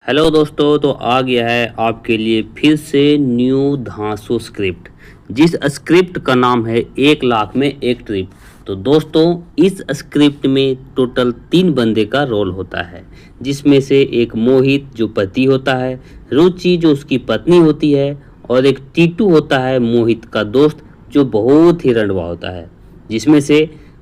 Hello दोस्तों, तो आ गया है आपके लिए फिर से न्यू धांसू स्क्रिप्ट। जिस स्क्रिप्ट का नाम है 1 लाख में एक ट्रिप। तो दोस्तों, इस स्क्रिप्ट में टोटल 3 बंदे का रोल होता है, जिसमें से एक मोहित जो पति होता है, रुचि जो उसकी पत्नी होती है, और एक टीटू होता है मोहित का दोस्त जो बहुत ही रंडवा होता है। जिसमें से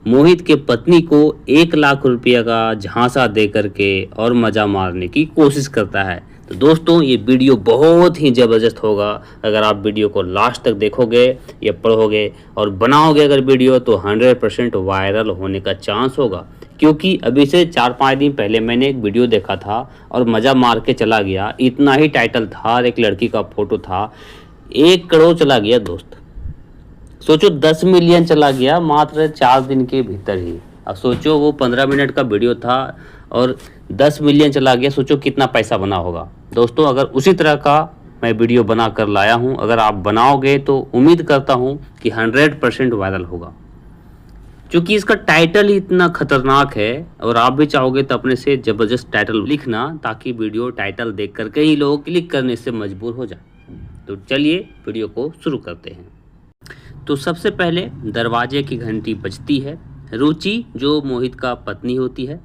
मोहित के पत्नी को 1 लाख रुपया का झांसा दे करके और मज़ा मारने की कोशिश करता है। तो दोस्तों, ये वीडियो बहुत ही ज़बरदस्त होगा। अगर आप वीडियो को लास्ट तक देखोगे या पढ़ोगे और बनाओगे अगर वीडियो, तो 100% वायरल होने का चांस होगा। क्योंकि अभी से 4-5 दिन पहले मैंने एक वीडियो देखा था और मज़ा मार के चला गया। इतना ही टाइटल था और एक लड़की का फोटो था, 1 करोड़ चला गया दोस्त। सोचो 10 मिलियन चला गया मात्र 4 दिन के भीतर ही। अब सोचो वो 15 मिनट का वीडियो था और 10 मिलियन चला गया। सोचो कितना पैसा बना होगा दोस्तों। अगर उसी तरह का मैं वीडियो बना कर लाया हूँ, अगर आप बनाओगे तो उम्मीद करता हूँ कि 100% वायरल होगा। क्योंकि इसका टाइटल ही इतना खतरनाक है और आप भी चाहोगे तो अपने से ज़बरदस्त टाइटल लिखना, ताकि वीडियो टाइटल देख करके ही लोग क्लिक करने से मजबूर हो जाए। तो चलिए वीडियो को शुरू करते हैं। तो सबसे पहले दरवाजे की घंटी बजती है। रुचि जो मोहित का पत्नी होती है,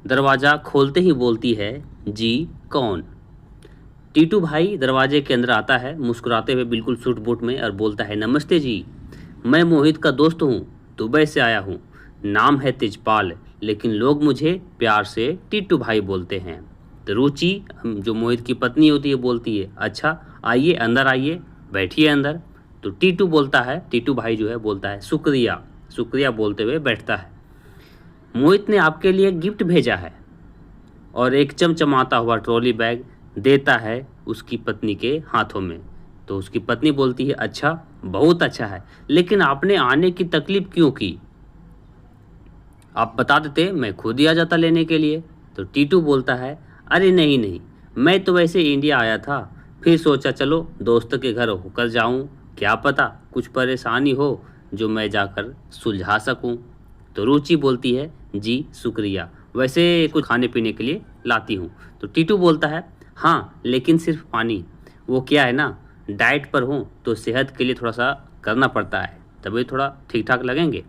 दरवाज़ा खोलते ही बोलती है, जी कौन। टीटू भाई दरवाजे के अंदर आता है मुस्कुराते हुए, बिल्कुल सूट बूट में, और बोलता है, नमस्ते जी, मैं मोहित का दोस्त हूँ, दुबई से आया हूँ। नाम है तेजपाल, लेकिन लोग मुझे प्यार से टीटू भाई बोलते हैं। तो रुचि जो मोहित की पत्नी होती है बोलती है, अच्छा आइए अंदर आइए, बैठिए अंदर। तो टीटू बोलता है, टीटू भाई जो है बोलता है, शुक्रिया। शुक्रिया बोलते हुए बैठता है। मोहित ने आपके लिए गिफ्ट भेजा है, और एक चमचमाता हुआ ट्रॉली बैग देता है उसकी पत्नी के हाथों में। तो उसकी पत्नी बोलती है, अच्छा बहुत अच्छा है, लेकिन आपने आने की तकलीफ क्यों की? आप बता देते मैं खुद ही आ जाता लेने के लिए। तो टीटू बोलता है, अरे नहीं नहीं, मैं तो वैसे इंडिया आया था, फिर सोचा चलो दोस्त के घर होकर जाऊं, क्या पता कुछ परेशानी हो जो मैं जाकर सुलझा सकूं। तो रुचि बोलती है, जी शुक्रिया, वैसे कुछ खाने पीने के लिए लाती हूँ। तो टीटू बोलता है, हाँ लेकिन सिर्फ पानी। वो क्या है ना, डाइट पर हूँ तो सेहत के लिए थोड़ा सा करना पड़ता है, तभी थोड़ा ठीक ठाक लगेंगे।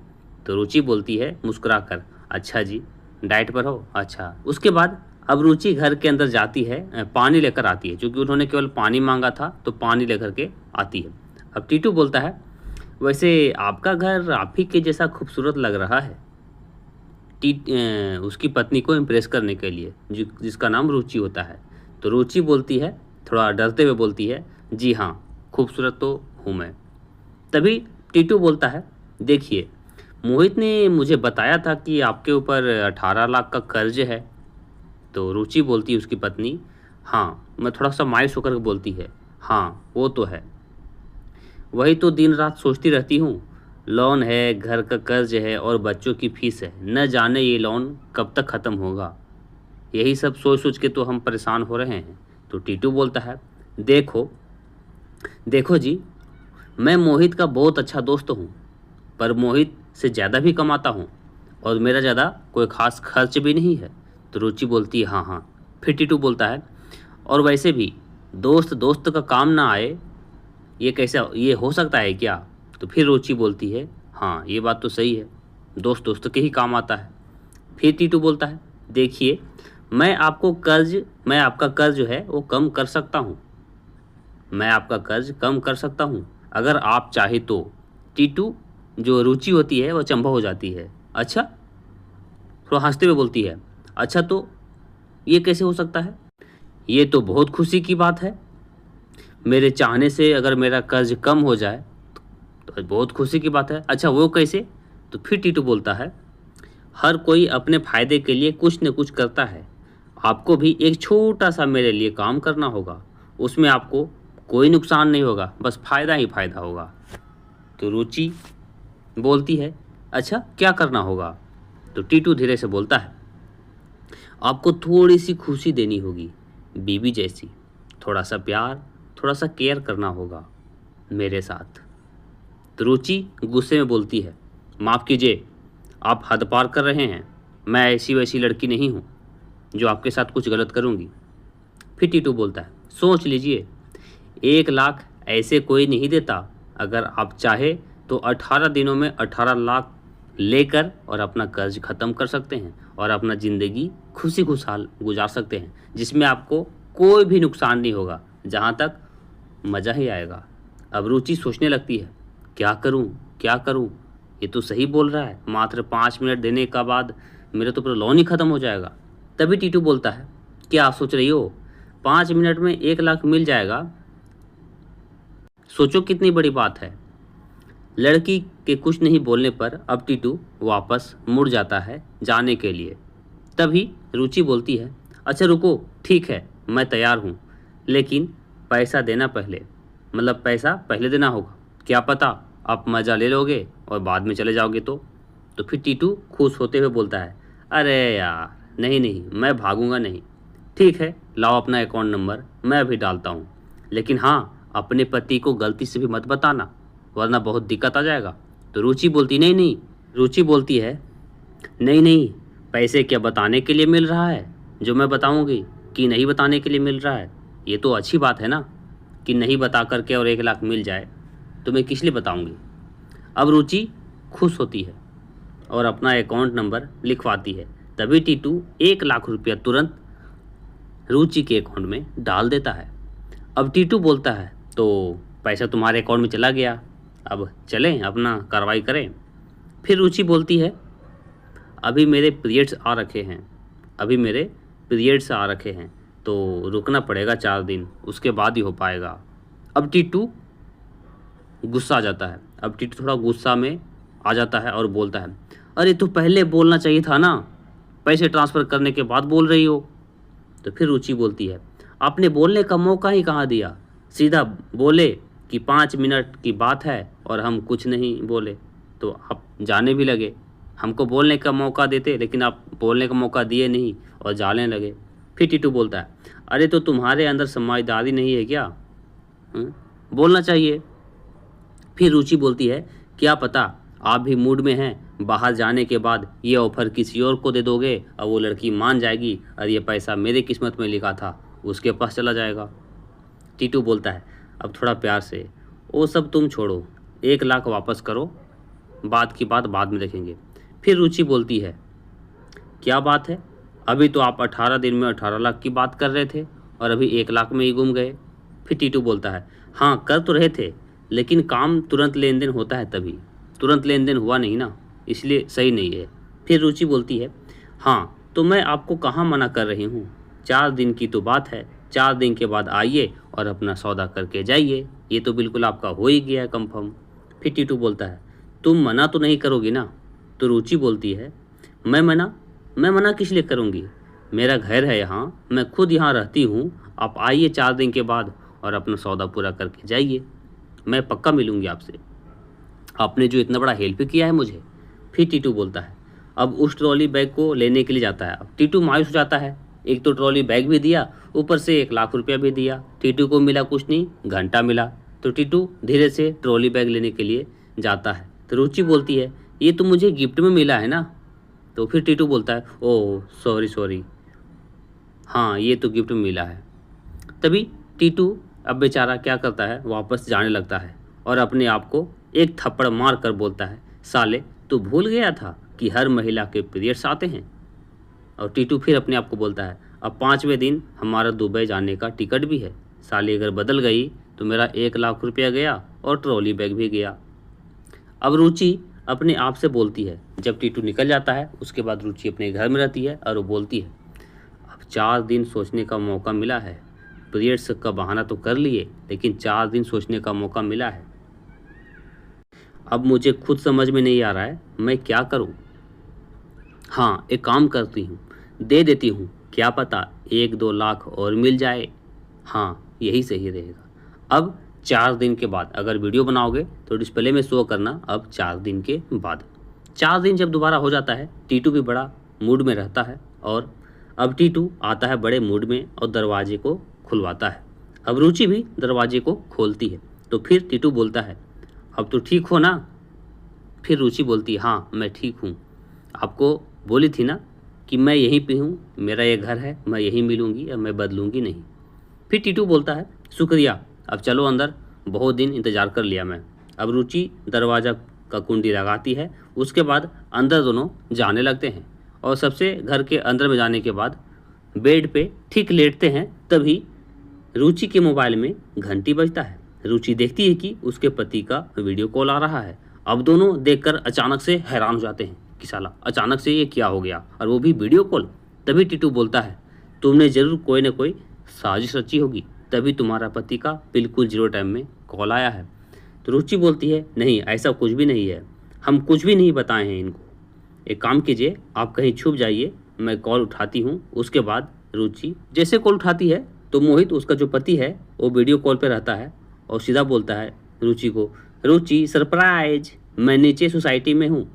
तो रुचि बोलती है मुस्कुराकर, अच्छा जी डाइट पर हो, अच्छा। उसके बाद अब रुचि घर के अंदर जाती है, पानी लेकर आती है, क्योंकि उन्होंने केवल पानी मांगा था तो पानी लेकर के आती है। अब टीटू बोलता है, वैसे आपका घर आप ही के जैसा खूबसूरत लग रहा है। उसकी पत्नी को इम्प्रेस करने के लिए, जिसका नाम रुचि होता है। तो रुचि बोलती है, थोड़ा डरते हुए बोलती है, जी हाँ खूबसूरत तो हूँ मैं। तभी टीटू बोलता है, देखिए मोहित ने मुझे बताया था कि आपके ऊपर 18 लाख का कर्ज है। तो रुचि बोलती है उसकी पत्नी, हाँ। मैं थोड़ा सा मायूस होकर बोलती है, हाँ वो तो है, वही तो दिन रात सोचती रहती हूँ। लोन है, घर का कर्ज है और बच्चों की फीस है, न जाने ये लोन कब तक ख़त्म होगा। यही सब सोच सोच के तो हम परेशान हो रहे हैं। तो टीटू बोलता है, देखो देखो जी, मैं मोहित का बहुत अच्छा दोस्त हूँ, पर मोहित से ज़्यादा भी कमाता हूँ और मेरा ज़्यादा कोई ख़ास खर्च भी नहीं है। तो रुचि बोलती है, हाँ हाँ। फिर टीटू बोलता है, और वैसे भी दोस्त दोस्त का काम ना आए, ये कैसा, ये हो सकता है क्या? तो फिर रुचि बोलती है, हाँ ये बात तो सही है, दोस्त दोस्त के ही काम आता है। फिर टीटू बोलता है, देखिए मैं आपका कर्ज जो है वो कम कर सकता हूँ, मैं आपका कर्ज कम कर सकता हूँ अगर आप चाहे तो। टीटू जो रुचि होती है वो चंभा हो जाती है, अच्छा। थोड़ा हंसते हुए बोलती है, अच्छा तो ये कैसे हो सकता है? ये तो बहुत खुशी की बात है, मेरे चाहने से अगर मेरा कर्ज कम हो जाए तो बहुत खुशी की बात है। अच्छा वो कैसे? तो फिर टीटू बोलता है, हर कोई अपने फ़ायदे के लिए कुछ न कुछ करता है, आपको भी एक छोटा सा मेरे लिए काम करना होगा, उसमें आपको कोई नुकसान नहीं होगा, बस फ़ायदा ही फ़ायदा होगा। तो रुचि बोलती है, अच्छा क्या करना होगा? तो टीटू धीरे से बोलता है, आपको थोड़ी सी खुशी देनी होगी, बीवी जैसी, थोड़ा सा प्यार, थोड़ा सा केयर करना होगा मेरे साथ। तो रुचि गुस्से में बोलती है, माफ़ कीजिए, आप हद पार कर रहे हैं, मैं ऐसी वैसी लड़की नहीं हूँ जो आपके साथ कुछ गलत करूँगी। फिर टीटू बोलता है, सोच लीजिए, 1 लाख ऐसे कोई नहीं देता। अगर आप चाहे तो 18 दिनों में 18 लाख लेकर और अपना कर्ज ख़त्म कर सकते हैं और अपना ज़िंदगी खुशी खुशहाल गुजार सकते हैं, जिसमें आपको कोई भी नुकसान नहीं होगा, जहाँ तक मज़ा ही आएगा। अब रुचि सोचने लगती है, क्या करूँ क्या करूँ, ये तो सही बोल रहा है, मात्र 5 मिनट देने का बाद मेरा तो पूरा लोन ही ख़त्म हो जाएगा। तभी टीटू बोलता है, क्या सोच रही हो, 5 मिनट में 1 लाख मिल जाएगा, सोचो कितनी बड़ी बात है। लड़की के कुछ नहीं बोलने पर अब टीटू वापस मुड़ जाता है जाने के लिए। तभी रुचि बोलती है, अच्छा रुको, ठीक है मैं तैयार हूँ, लेकिन पैसा देना पहले, मतलब पैसा पहले देना होगा, क्या पता आप मज़ा ले लोगे और बाद में चले जाओगे तो फिर टीटू खुश होते हुए बोलता है, अरे यार नहीं नहीं, मैं भागूंगा नहीं, ठीक है लाओ अपना अकाउंट नंबर, मैं अभी डालता हूँ, लेकिन हाँ अपने पति को गलती से भी मत बताना, वरना बहुत दिक्कत आ जाएगा। तो रुचि बोलती नहीं नहीं, रुचि बोलती है, नहीं नहीं, पैसे क्या बताने के लिए मिल रहा है जो मैं बताऊंगी, कि नहीं बताने के लिए मिल रहा है, ये तो अच्छी बात है ना, कि नहीं बता करके और 1 लाख मिल जाए, तो मैं किस लिए बताऊंगी। अब रुचि खुश होती है और अपना अकाउंट नंबर लिखवाती है। तभी टीटू 1 लाख रुपया तुरंत रुचि के अकाउंट में डाल देता है। अब टीटू बोलता है, तो पैसा तुम्हारे अकाउंट में चला गया, अब चलें अपना कार्रवाई करें। फिर रुचि बोलती है, अभी मेरे पीरियड्स आ रखे हैं, अभी मेरे पीरियड्स आ रखे हैं, तो रुकना पड़ेगा 4 दिन, उसके बाद ही हो पाएगा। अब टीटू गुस्सा आ जाता है, अब टीटू थोड़ा गुस्सा में आ जाता है और बोलता है, अरे तो पहले बोलना चाहिए था ना, पैसे ट्रांसफ़र करने के बाद बोल रही हो। तो फिर रुचि बोलती है, आपने बोलने का मौका ही कहाँ दिया, सीधा बोले कि 5 मिनट की बात है और हम कुछ नहीं बोले, तो आप जाने भी लगे। हमको बोलने का मौका देते, लेकिन आप बोलने का मौका दिए नहीं और जाने लगे। फिर टीटू बोलता है, अरे तो तुम्हारे अंदर समझदारी नहीं है क्या, बोलना चाहिए। फिर रुचि बोलती है, क्या पता आप भी मूड में हैं, बाहर जाने के बाद ये ऑफ़र किसी और को दे दोगे और वो लड़की मान जाएगी और ये पैसा मेरे किस्मत में लिखा था उसके पास चला जाएगा। टीटू बोलता है, अब थोड़ा प्यार से, वो सब तुम छोड़ो, 1 लाख वापस करो, बात की बात बाद में देखेंगे। फिर रुचि बोलती है, क्या बात है, अभी तो आप 18 दिन में 18 लाख की बात कर रहे थे और अभी 1 लाख में ही गुम गए। फिर टीटू बोलता है, हाँ कर तो रहे थे, लेकिन काम तुरंत लेन देन होता है, तभी तुरंत लेन देन हुआ नहीं ना, इसलिए सही नहीं है। फिर रुचि बोलती है, हाँ तो मैं आपको कहाँ मना कर रही हूँ, 4 दिन की तो बात है, 4 दिन के बाद आइए और अपना सौदा करके जाइए, ये तो बिल्कुल आपका हो ही गया है कंफर्म। फिर टीटू बोलता है, तुम मना तो नहीं करोगी ना। तो रुचि बोलती है, मैं मना किस लिए करूँगी, मेरा घर है यहाँ, मैं खुद यहाँ रहती हूँ, आप आइए 4 दिन के बाद और अपना सौदा पूरा करके जाइए, मैं पक्का मिलूँगी आपसे, आपने जो इतना बड़ा हेल्प किया है मुझे। फिर टीटू बोलता है, अब उस ट्रॉली बैग को लेने के लिए जाता है। अब टीटू मायूस हो जाता है, एक तो ट्रॉली बैग भी दिया, ऊपर से 1 लाख रुपया भी दिया, टीटू को मिला कुछ नहीं, घंटा मिला। तो टीटू धीरे से ट्रॉली बैग लेने के लिए जाता है। तो रुचि बोलती है, ये तो मुझे गिफ्ट में मिला है ना। तो फिर टीटू बोलता है, ओह सॉरी, हाँ ये तो गिफ्ट में मिला है। तभी टीटू अब बेचारा क्या करता है, वापस जाने लगता है और अपने आप को एक थप्पड़ मार कर बोलता है, साले तू भूल गया था कि हर महिला के पीरियड्स आते हैं। और टीटू फिर अपने आप को बोलता है, अब 5वें दिन हमारा दुबई जाने का टिकट भी है, साली अगर बदल गई तो मेरा 1 लाख रुपया गया और ट्रॉली बैग भी गया। अब रुचि अपने आप से बोलती है, जब टीटू निकल जाता है उसके बाद रुचि अपने घर में रहती है और वो बोलती है, अब 4 दिन सोचने का मौका मिला है, पीरियड्स का बहाना तो कर लिए, लेकिन 4 दिन सोचने का मौका मिला है, अब मुझे खुद समझ में नहीं आ रहा है मैं क्या करूं। हाँ एक काम करती हूँ, दे देती हूँ, क्या पता 1-2 लाख और मिल जाए, हाँ यही सही रहेगा। अब 4 दिन के बाद अगर वीडियो बनाओगे तो डिस्प्ले में शो करना अब 4 दिन के बाद। 4 दिन जब दोबारा हो जाता है, टीटू भी बड़ा मूड में रहता है और अब टीटू आता है बड़े मूड में और दरवाजे को खुलवाता है। अब रुचि भी दरवाजे को खोलती है। तो फिर टीटू बोलता है, अब तो ठीक हो ना। फिर रुचि बोलती है, हाँ मैं ठीक हूँ, आपको बोली थी ना कि मैं यहीं पे हूँ, मेरा ये घर है, मैं यहीं मिलूँगी और मैं बदलूँगी नहीं। फिर टीटू बोलता है शुक्रिया, अब चलो अंदर, बहुत दिन इंतज़ार कर लिया मैं। अब रुचि दरवाज़ा का कुंडी लगाती है। उसके बाद अंदर दोनों जाने लगते हैं और सबसे घर के अंदर में जाने के बाद बेड पे ठीक लेटते हैं। तभी रुचि के मोबाइल में घंटी बजता है। रुचि देखती है कि उसके पति का वीडियो कॉल आ रहा है। अब दोनों देखकर अचानक से हैरान हो जाते हैं कि साला अचानक से ये क्या हो गया, और वो भी वीडियो कॉल। तभी टीटू बोलता है तुमने ज़रूर कोई ना कोई साजिश रची होगी, तभी तुम्हारा पति का बिल्कुल 0 टाइम में कॉल आया है। तो रुचि बोलती है नहीं, ऐसा कुछ भी नहीं है, हम कुछ भी नहीं बताए हैं इनको। एक काम कीजिए, आप कहीं छुप जाइए, मैं कॉल उठाती हूँ। उसके बाद रुचि जैसे कॉल उठाती है तो मोहित, उसका जो पति है, वो वीडियो कॉल पे रहता है और सीधा बोलता है रुचि को, रुचि सरप्राइज, मैं नीचे सोसाइटी में हूँ,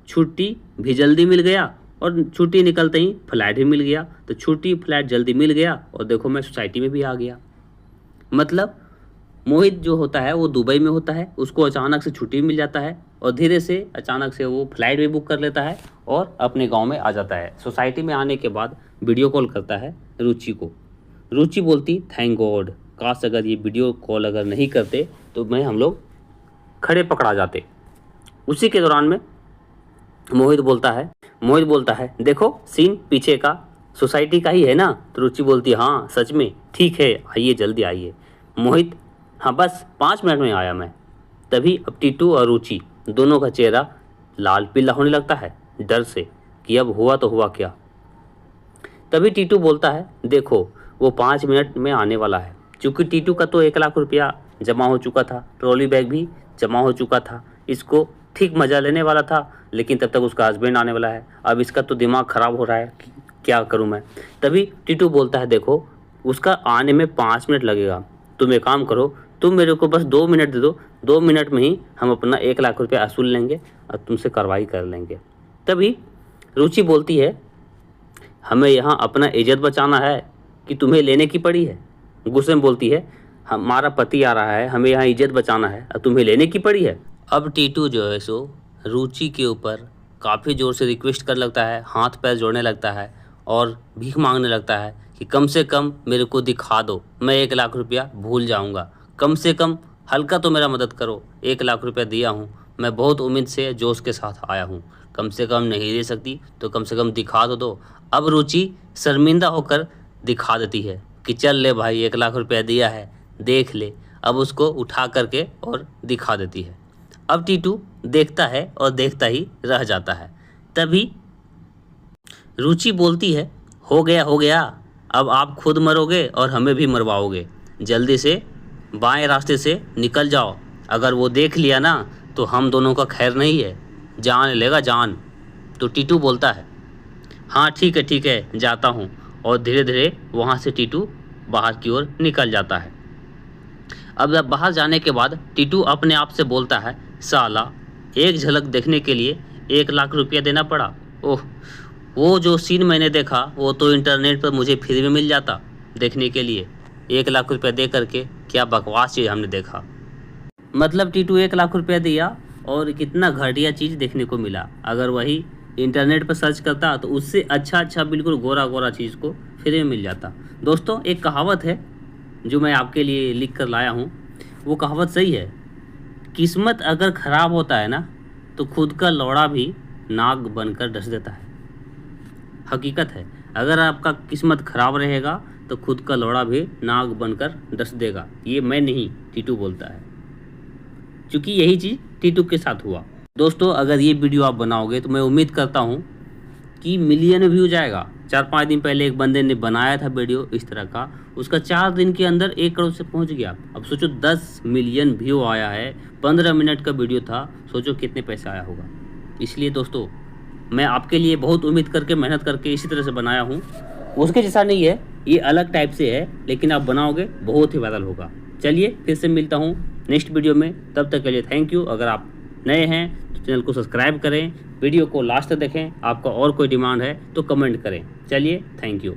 छुट्टी भी जल्दी मिल गया और छुट्टी निकलते ही फ्लैट भी मिल गया। तो छुट्टी फ्लैट जल्दी मिल गया और देखो मैं सोसाइटी में भी आ गया। मतलब मोहित जो होता है वो दुबई में होता है, उसको अचानक से छुट्टी मिल जाता है और धीरे से अचानक से वो फ्लाइट भी बुक कर लेता है और अपने गांव में आ जाता है। सोसाइटी में आने के बाद वीडियो कॉल करता है रुचि को। रुचि बोलती थैंक गॉड, काश अगर ये वीडियो कॉल अगर नहीं करते तो हम लोग खड़े पकड़ा जाते। उसी के दौरान में मोहित बोलता है देखो सीन पीछे का सोसाइटी का ही है ना। तो रुचि बोलती हाँ सच में, ठीक है आइए जल्दी आइए। मोहित हाँ बस 5 मिनट में आया मैं। तभी अब टीटू और रुचि दोनों का चेहरा लाल पीला होने लगता है डर से कि अब हुआ तो हुआ क्या। तभी टीटू बोलता है देखो वो 5 मिनट में आने वाला है। चूँकि टीटू का तो 1 लाख रुपया जमा हो चुका था, ट्रॉली बैग भी जमा हो चुका था, इसको ठीक मज़ा लेने वाला था, लेकिन तब तक उसका हस्बैंड आने वाला है। अब इसका तो दिमाग ख़राब हो रहा है कि क्या करूं मैं। तभी टीटू बोलता है देखो उसका आने में 5 मिनट लगेगा, तुम एक काम करो, तुम मेरे को बस 2 मिनट दे दो, 2 मिनट में ही हम अपना 1 लाख रुपया वसूल लेंगे और तुमसे कार्रवाई कर लेंगे। तभी रुचि बोलती है हमें यहाँ अपना इज्जत बचाना है कि तुम्हें लेने की पड़ी है। गुस्से में बोलती है हमारा पति आ रहा है, हमें यहाँ इज्जत बचाना है और तुम्हें लेने की पड़ी है। अब टीटू जो है सो रुचि के ऊपर काफ़ी ज़ोर से रिक्वेस्ट कर लगता है, हाथ पैर जोड़ने लगता है और भीख मांगने लगता है कि कम से कम मेरे को दिखा दो, मैं 1 लाख रुपया भूल जाऊंगा, कम से कम हल्का तो मेरा मदद करो, 1 लाख रुपया दिया हूँ, मैं बहुत उम्मीद से जोश के साथ आया हूँ, कम से कम नहीं दे सकती तो कम से कम दिखा तो दो। अब रुचि शर्मिंदा होकर दिखा देती है कि चल ले भाई 1 लाख रुपया दिया है, देख ले। अब उसको उठा करके और दिखा देती है। अब टीटू देखता है और देखता ही रह जाता है। तभी रुचि बोलती है हो गया, अब आप खुद मरोगे और हमें भी मरवाओगे, जल्दी से बाएं रास्ते से निकल जाओ, अगर वो देख लिया ना तो हम दोनों का खैर नहीं है, जान लेगा जान। तो टीटू बोलता है हाँ ठीक है जाता हूँ, और धीरे धीरे वहाँ से टीटू बाहर की ओर निकल जाता है। अब बाहर जाने के बाद टीटू अपने आप से बोलता है साला एक झलक देखने के लिए 1 लाख रुपया देना पड़ा। ओह, वो जो सीन मैंने देखा वो तो इंटरनेट पर मुझे फ्री में मिल जाता देखने के लिए। 1 लाख रुपया दे करके क्या बकवास चीज़ हमने देखा। मतलब टीटू 1 लाख रुपया दिया और कितना घटिया चीज़ देखने को मिला। अगर वही इंटरनेट पर सर्च करता तो उससे अच्छा बिल्कुल गोरा चीज़ को फ्री में मिल जाता। दोस्तों एक कहावत है जो मैं आपके लिए लिख कर लाया हूँ, वो कहावत सही है। किस्मत अगर ख़राब होता है ना तो खुद का लौड़ा भी नाग बनकर डस देता है। हकीकत है, अगर आपका किस्मत ख़राब रहेगा तो खुद का लौड़ा भी नाग बनकर डस देगा। ये मैं नहीं, टीटू बोलता है, क्योंकि यही चीज़ टीटू के साथ हुआ। दोस्तों अगर ये वीडियो आप बनाओगे तो मैं उम्मीद करता हूँ कि मिलियन व्यू जाएगा। 4-5 दिन पहले एक बंदे ने बनाया था वीडियो इस तरह का, उसका 4 दिन के अंदर 1 करोड़ से पहुंच गया। अब सोचो 10 मिलियन व्यू आया है, 15 मिनट का वीडियो था, सोचो कितने पैसे आया होगा। इसलिए दोस्तों मैं आपके लिए बहुत उम्मीद करके मेहनत करके इसी तरह से बनाया हूँ। उसके जैसा नहीं है, ये अलग टाइप से है, लेकिन आप बनाओगे बहुत ही वायरल होगा। चलिए फिर से मिलता हूँ नेक्स्ट वीडियो में, तब तक के लिए थैंक यू। अगर आप नए हैं तो चैनल को सब्सक्राइब करें, वीडियो को लास्ट तक देखें। आपका और कोई डिमांड है तो कमेंट करें। चलिए थैंक यू।